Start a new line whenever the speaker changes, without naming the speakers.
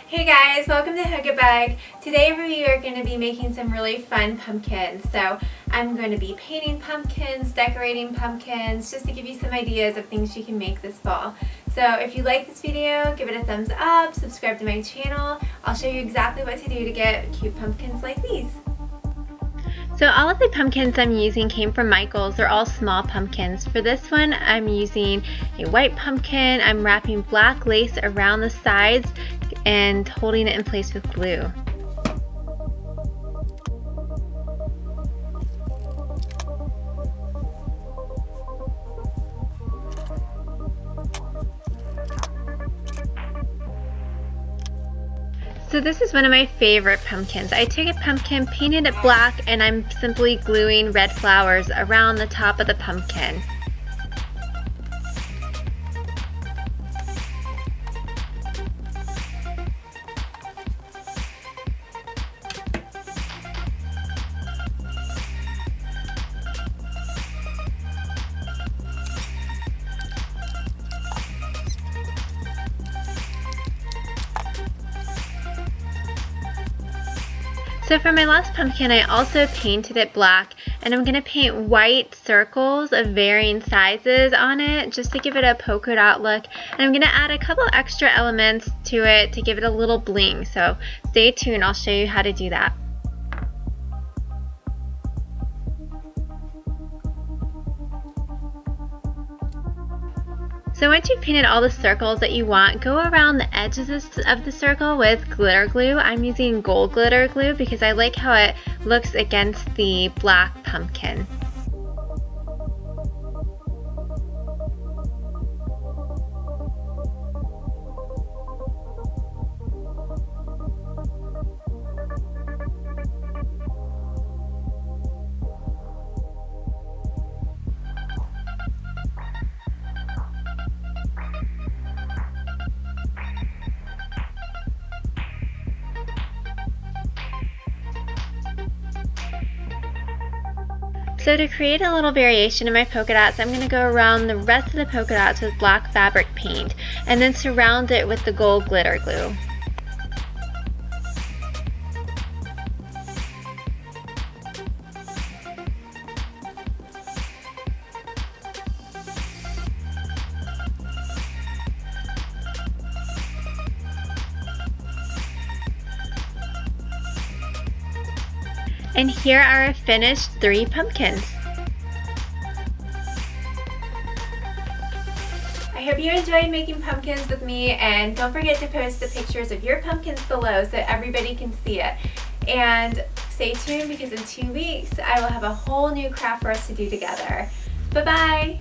Hey guys, welcome to Hook It Bag. Today we are going to be making some really fun pumpkins. So I'm going to be painting pumpkins, decorating pumpkins, just to give you some ideas of things you can make this fall. So if you like this video, give it a thumbs up, subscribe to my channel. I'll show you exactly what to do to get cute pumpkins like these. So all of the pumpkins I'm using came from Michael's. They're all small pumpkins. For this one, I'm using a white pumpkin. I'm wrapping black lace around the sides and holding it in place with glue. So this is one of my favorite pumpkins. I took a pumpkin, painted it black, and I'm simply gluing red flowers around the top of the pumpkin. So for my last pumpkin, I also painted it black, and I'm going to paint white circles of varying sizes on it just to give it a polka dot look. And I'm going to add a couple extra elements to it to give it a little bling. So stay tuned, I'll show you how to do that. So once you've painted all the circles that you want, go around the edges of the circle with glitter glue. I'm using gold glitter glue because I like how it looks against the black pumpkin. So to create a little variation in my polka dots, I'm going to go around the rest of the polka dots with black fabric paint and then surround it with the gold glitter glue. And here are our finished 3 pumpkins. I hope you enjoyed making pumpkins with me, and don't forget to post the pictures of your pumpkins below so everybody can see it. And stay tuned because in 2 weeks I will have a whole new craft for us to do together. Bye-bye!